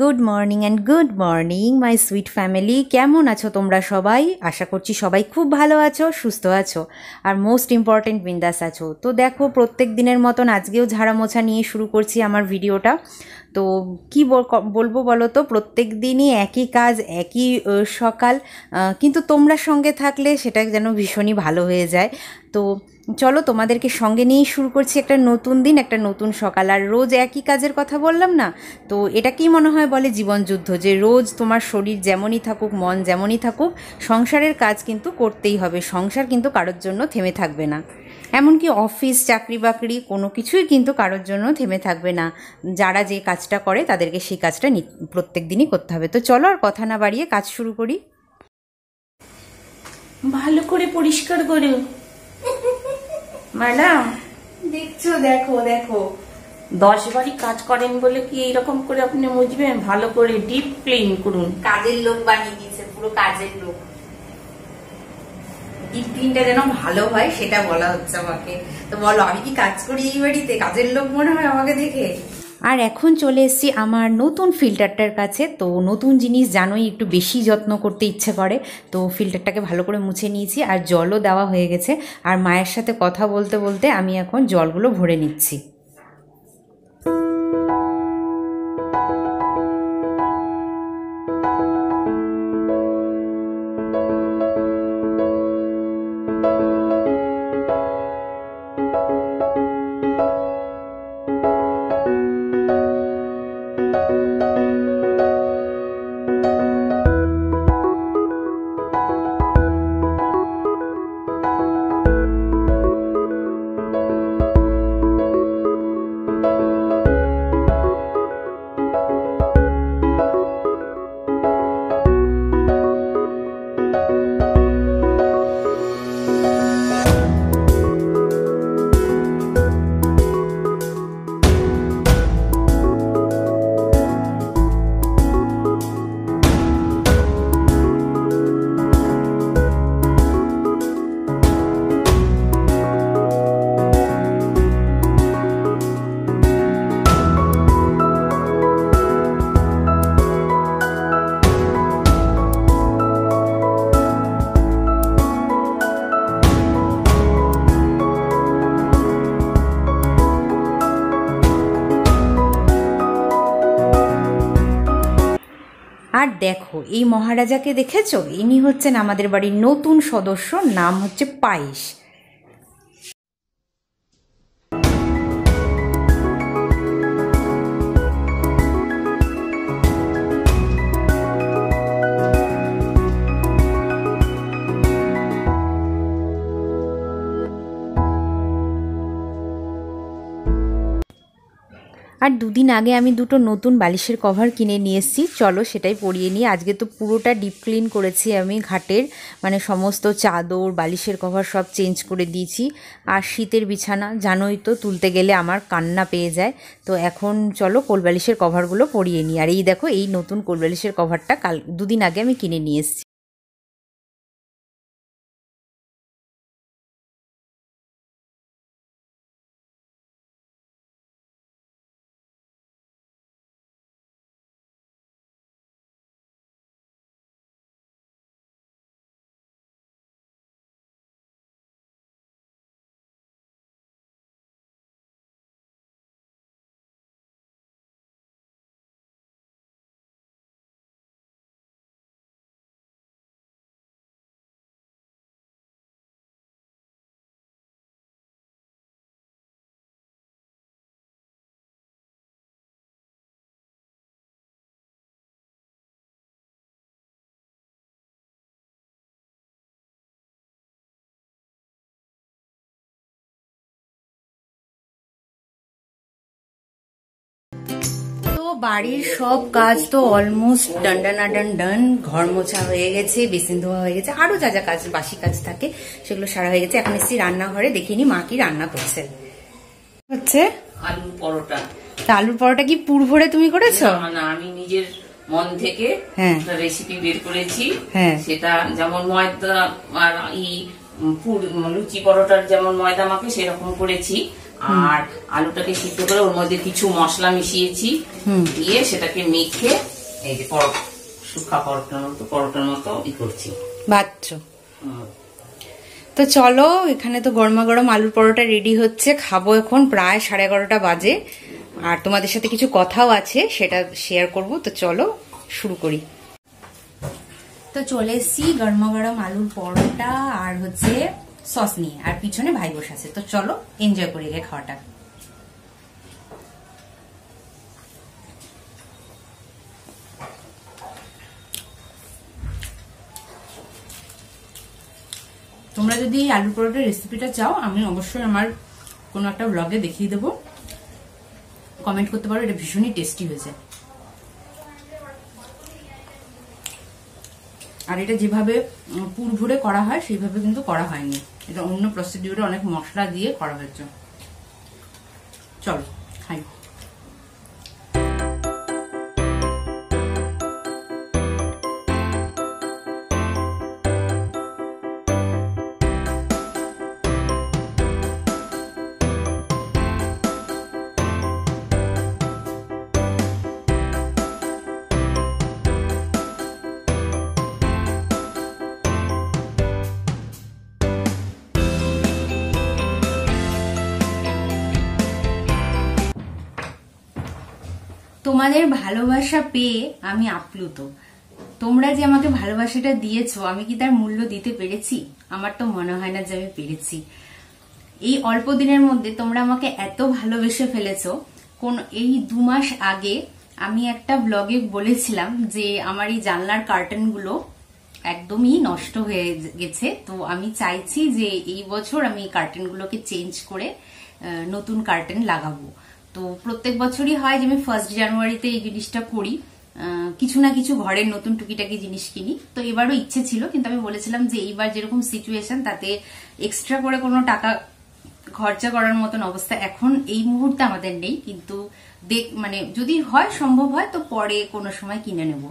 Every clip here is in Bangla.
Good morning and good morning my sweet family. কেমন আছো তোমরা সবাই? আশা করছি সবাই খুব ভালো আছো, সুস্থ আছো, আর মোস্ট ইম্পর্টেন্ট বিন্দাস আছো। তো দেখো, প্রত্যেক দিনের মতন আজকেও ঝাড়া মোছা নিয়ে শুরু করছি আমার ভিডিওটা। তো কি বলবো বলো তো, প্রত্যেক দিনই একই কাজ, একই সকাল, কিন্তু তোমরা সঙ্গে থাকলে সেটা যেন ভীষণই ভালো হয়ে যায়। তো চলো, তোমাদেরকে সঙ্গে নিয়েই শুরু করছি একটা নতুন দিন, একটা নতুন সকাল। আর রোজ একই কাজের কথা বললাম না, তো এটা কি মনে হয় বলে জীবনযুদ্ধ, যে রোজ তোমার শরীর যেমনই থাকুক, মন যেমনই থাকুক, সংসারের কাজ কিন্তু করতেই হবে। সংসার কিন্তু কারোর জন্য থেমে থাকবে না, এমনকি অফিস, চাকরি বাকরি কোনো কিছুই কিন্তু কারোর জন্য থেমে থাকবে না। যারা যে কাজটা করে তাদেরকে সেই কাজটা প্রত্যেক দিনই করতে হবে। তো চলো আর কথা না বাড়িয়ে কাজ শুরু করি। ভালো করে পরিষ্কার করো ম্যাডাম। দেখছো, দেখো দেখো, 10 বারই কাজ করেন বলে কি এইরকম করে আপনি মুছবেন? ভালো করে ডিপ ক্লিন করুন। কাজের লোক বানিয়ে দিয়েছে, পুরো কাজের লোক। ডিপ ক্লিনটা যেন ভালো হয় সেটা বলা হচ্ছে আমাকে। তো বলো, আমি কি কাজ করি এই বাড়িতে? কাজের লোক মনে হয় আমাকে দেখে। আর এখন চলে এসেছি আমার নতুন ফিল্টারটার কাছে। তো নতুন জিনিস জানোই, একটু বেশি যত্ন করতে ইচ্ছে করে। তো ফিল্টারটাকে ভালো করে মুছে নিয়েছি, আর জলও দেওয়া হয়ে গেছে। আর মায়ের সাথে কথা বলতে বলতে আমি এখন জলগুলো ভরে নিচ্ছি। আর দেখো, এই মহারাজাকে দেখেছো? ইনি হচ্ছেন আমাদের বাড়ির নতুন সদস্য, নাম হচ্ছে পায়েস। আর দুদিন আগে আমি দুটো নতুন বালিশের কভার কিনে নিয়ে এসেছি, চলো সেটাই পরিয়ে নিই। আজকে তো পুরোটা ডিপ ক্লিন করেছি আমি, ঘাটের মানে সমস্ত চাদর, বালিশের কভার সব চেঞ্জ করে দিয়েছি। আর শীতের বিছানা জানোই তো, তুলতে গেলে আমার কান্না পেয়ে যায়। তো এখন চলো কোলবালিশের কভারগুলো পরিয়ে নিই। আর এই দেখো, এই নতুন কোলবালিশের কভারটা দুদিন আগে আমি কিনে নিয়ে এসেছি। বাড়ির সব কাজ তো অলমোস্ট ডান। ঘর মোছা হয়ে গেছে, বেসিন ধোয়া হয়ে গেছে, আরো যা যা কাজ, বাসি কাজ থাকে সেগুলো সারা হয়ে গেছে। এখন এসেছি রান্নাঘরে, দেখিনি মা কি রান্না করছে। হচ্ছে আলুর পরোটা। তা আলুর পরোটা কি পুর ভরে তুমি করেছো? না, আমি নিজের মন থেকে রেসিপি বের করেছি। সেটা যেমন ময়দা আর লুচি পরোটার যেমন ময়দা মাখে সেরকম করেছি। আর আলুটাকে সিদ্ধ করে ওর মধ্যে কিছু মশলা মিশিয়েছি, দিয়ে সেটাকে মেখে এই যে শুকা পরোটার মতো করছি। বাচ্চা তো চলো, এখানে তো গরমা গরম আলুর পরোটা রেডি হচ্ছে, খাবো এখন প্রায় 11:30 বাজে। আর তোমাদের সাথে কিছু কথাও আছে, সেটা শেয়ার করব। তো চলো শুরু করি। তো চলে এসছি গরমা গরম আলুর পরোটা আর হচ্ছে সস নিয়ে, আর পিছনে ভাই বসে আছে। তো চলো এনজয় করি গে খাওয়াটা। তোমরা যদি আলু পরোটার রেসিপিটা চাও, আমি অবশ্যই আমার কোনো একটা ব্লগে দেখিয়ে দেবো, কমেন্ট করতে পারো। এটা ভীষণই টেস্টি হয়েছে। আর এটা যেভাবে পুর ভরে করা হয় সেইভাবে কিন্তু করা হয়নি, এটা অন্য প্রসিডিউরে অনেক মশলা দিয়ে করা হয়েছে। চলো খাই। তোমাদের ভালোবাসা পেয়ে আমি আপ্লুত। তোমরা যে আমাকে ভালোবাসাটা দিয়েছো, আমি কি তার মূল্য দিতে পেরেছি? আমার তো মনে হয় না যে আমি পেরেছি। এই অল্প দিনের মধ্যে তোমরা আমাকে এত ভালোবেসে ফেলেছো। এই 2 মাস আগে আমি একটা ব্লগে বলেছিলাম যে আমার এই জানলার কার্টেনগুলো একদমই নষ্ট হয়ে গেছে, তো আমি চাইছি যে এই বছর আমি কার্টেনগুলোকে চেঞ্জ করে নতুন কার্টেন লাগাবো। তো প্রত্যেক বছরই হয় যে আমি 1 জানুয়ারিতে এই জিনিসটা করি, কিছু না কিছু ঘরের নতুন টুকিটাকি জিনিস কিনি। তো এবারও ইচ্ছে ছিল, কিন্তু আমি বলেছিলাম যে এইবার যেরকম সিচুয়েশন, তাতে এক্সট্রা করে কোনো টাকা খরচা করার মতন অবস্থা এখন এই মুহূর্তে আমাদের নেই, কিন্তু মানে যদি হয়, সম্ভব হয়, তো পরে কোনো সময় কিনে নেব।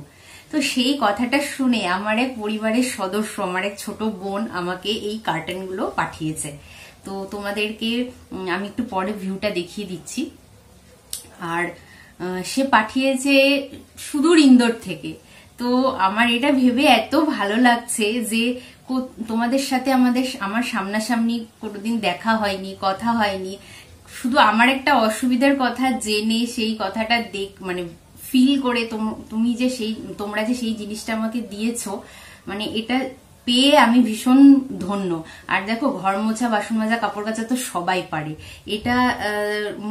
তো সেই কথাটা শুনে আমার এক পরিবারের সদস্য, আমার এক ছোট বোন আমাকে এই কার্টেনগুলো পাঠিয়েছে। তো তোমাদেরকে আমি একটু পরে ভিউটা দেখিয়ে দিচ্ছি। আর সে পাঠিয়েছে সুদূর ইন্দোর থেকে। তো আমার এটা ভেবে এত ভালো লাগছে যে তোমাদের সাথে আমার সামনাসামনি কোনোদিন দেখা হয়নি, কথা হয়নি। শুধু আমার একটা অসুবিধার কথা জেনে সেই কথাটা মানে ফিল করে তোমরা যে সেই জিনিসটা আমাকে দিয়েছো, মানে এটা পেয়ে আমি ভীষণ ধন্য। আর দেখো, ঘর মোছা, বাসন মাজা, কাপড় কাচা তো সবাই পারে, এটা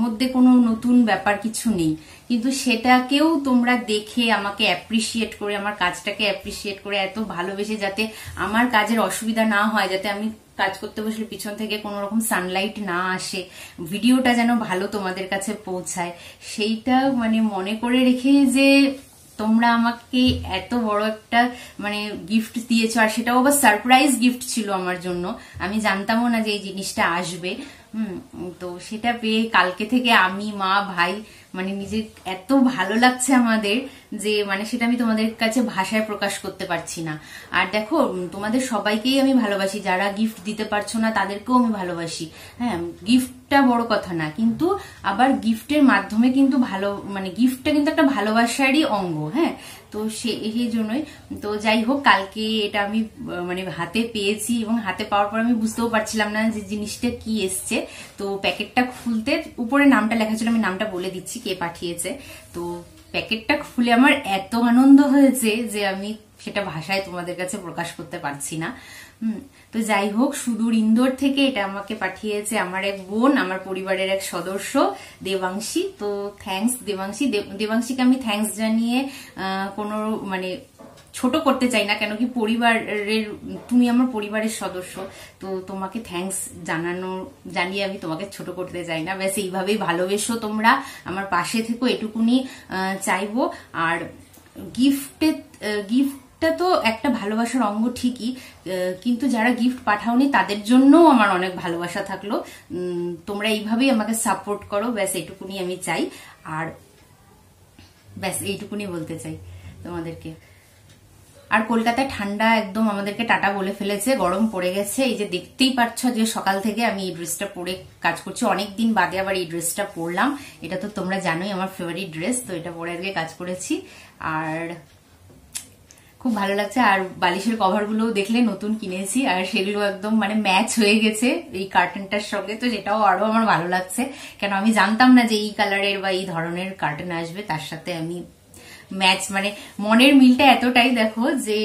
মধ্যে কোনো নতুন ব্যাপার কিছু নেই, কিন্তু সেটাকেও তোমরা দেখে আমাকে অ্যাপ্রিসিয়েট করে, আমার কাজটাকে অ্যাপ্রিসিয়েট করে এত ভালোবেসে, যাতে আমার কাজের অসুবিধা না হয়, যাতে আমি কাজ করতে বসলে পিছন থেকে কোনো রকম সানলাইট না আসে, ভিডিওটা যেন ভালো তোমাদের কাছে পৌঁছায়, সেইটা মানে মনে করে রেখে যে তোমরা আমাকে এত বড় একটা মানে গিফট দিয়েছো। আর সেটাও আবার সারপ্রাইজ গিফট ছিল আমার জন্য, আমি জানতামও না যে এই জিনিসটা আসবে। তো সেটা পেয়ে কালকে থেকে আমি, মা, ভাই, মানে নিজে এত ভালো লাগছে আমাদের যে মানে সেটা আমি তোমাদের কাছে ভাষায় প্রকাশ করতে পারছি না। আর দেখো, তোমাদের সবাইকেই আমি ভালোবাসি, যারা গিফট দিতে পারছো না তাদেরকেও আমি ভালোবাসি। হ্যাঁ, গিফটটা বড় কথা না, কিন্তু আবার গিফটের মাধ্যমে কিন্তু মানে গিফটটা কিন্তু একটা ভালোবাসারই অঙ্গ। হ্যাঁ, তো সেই জন্যই। তো যাই হোক, কালকে এটা আমি মানে হাতে পেয়েছি, এবং হাতে পাওয়ার পর আমি বুঝতেও পারছিলাম না যে জিনিসটা কি এসছে। তো প্যাকেটটা খুলতে উপরে নামটা লেখা ছিল, আমি নামটা বলে দিচ্ছি কে পাঠিয়েছে। তো প্যাকেটটা খুলে আমার এত আনন্দ হয়েছে যে আমি সেটা ভাষায় তোমাদের কাছে প্রকাশ করতে পারছি না। তো যাই হোক, সুদূর ইন্দোর থেকে এটা আমাকে পাঠিয়েছে আমার এক বোন, আমার পরিবারের এক সদস্য দেবাংশী। তো থ্যাঙ্কস দেবাংশী। দেবাংশীকে আমি থ্যাঙ্কস জানিয়ে কোনো মানে ছোট করতে চাই না, কেন কি তুমি আমার পরিবারের সদস্য, তো তোমাকে থ্যাঙ্কস জানিয়ে আমি তোমাকে ছোট করতে চাই না। ব্যাস এইভাবেই ভালোবেসো তোমরা, আমার পাশে থেকো, এটুকুনি চাইবো। আর গিফটটা তো একটা ভালোবাসার অঙ্গ ঠিকই, কিন্তু যারা গিফট পাঠাওনি তাদের জন্যও আমার অনেক ভালোবাসা থাকলো। তোমরা এইভাবেই আমাকে সাপোর্ট করো, ব্যাস এইটুকুনি আমি চাই। আর ব্যাস এইটুকুনি বলতে চাই তোমাদেরকে। আর কলকাতায় ঠান্ডা একদম আমাদেরকে টাটা বলে ফেলেছে, গরম পড়ে গেছে। এই যে দেখতেই পাচ্ছ যে সকাল থেকে আমি এই ড্রেসটা পরে কাজ করছি, অনেকদিন বাদে আবার এই ড্রেসটা পরলাম। এটা তো তোমরা জানোই আমার ফেভারিট ড্রেস, তো এটা পরে আজকে কাজ করেছি আর খুব ভালো লাগছে। আর বালিশের কভারগুলো দেখলে নতুন কিনেছি আর সেগুলো একদম মানে ম্যাচ হয়ে গেছে এই কার্টেনটার সঙ্গে, তো সেটাও আরো আমার ভালো লাগছে। কেন আমি জানতাম না যে এই কালারের বা এই ধরনের কার্টেন আসবে, তার সাথে আমি ম্যাচ মানে মনের মিলটা এতটাই দেখো যে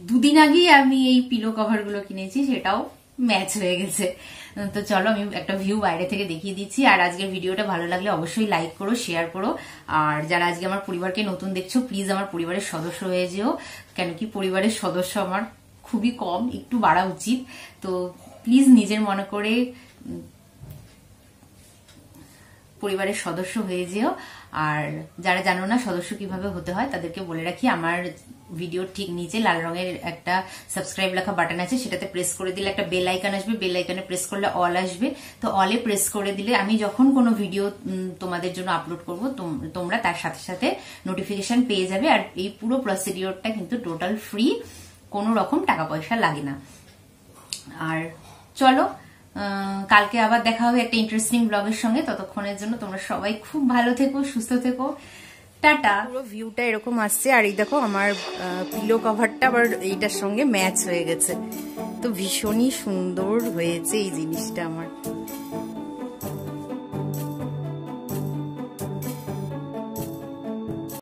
দুদিন আগেই আমি এই পিলো কভার গুলো কিনেছি, সেটাও ম্যাচ হয়ে গেছে। তো চলো আমি একটা ভিউ বাইরে থেকে দেখিয়ে দিচ্ছি। আর আজকের ভিডিওটা ভালো লাগলে অবশ্যই লাইক করো, শেয়ার করো। আর যারা আজকে আমার পরিবারকে নতুন দেখছো প্লিজ আমার পরিবারের সদস্য হয়ে যেও, কেন কি পরিবারের সদস্য আমার খুবই কম, একটু বাড়া উচিত। তো প্লিজ নিজের মনে করে পরিবারের সদস্য হয়ে যেও। আর যারা জানো না সদস্য কিভাবে হতে হয় তাদেরকে বলে রাখি, আমার ভিডিওর ঠিক নিচে লাল রঙের একটা সাবস্ক্রাইব লেখা বাটন আছে, সেটাতে প্রেস করে দিলে একটা বেল আইকন আসবে, বেল আইকনে প্রেস করলে অল আসবে। তো অলে প্রেস করে দিলে আমি যখন কোনো ভিডিও তোমাদের জন্য আপলোড করব তোমরা তার সাথে সাথে নোটিফিকেশন পেয়ে যাবে। আর এই পুরো প্রসিডিওরটা কিন্তু টোটাল ফ্রি, কোনো রকম টাকা পয়সা লাগে না। আর চলো কালকে আবার দেখা হবে একটা ইন্টারেস্টিং ব্লগের সঙ্গে। ততক্ষণের জন্য তোমরা সবাই খুব ভালো থেকো, সুস্থ থেকো, টাটা। পুরো ভিউটা এরকম আসছে আর এই দেখো আমার পিলো কভারটা আবার এইটার সঙ্গে ম্যাচ হয়ে গেছে, তো ভীষণই সুন্দর হয়েছে এই জিনিসটা আমার।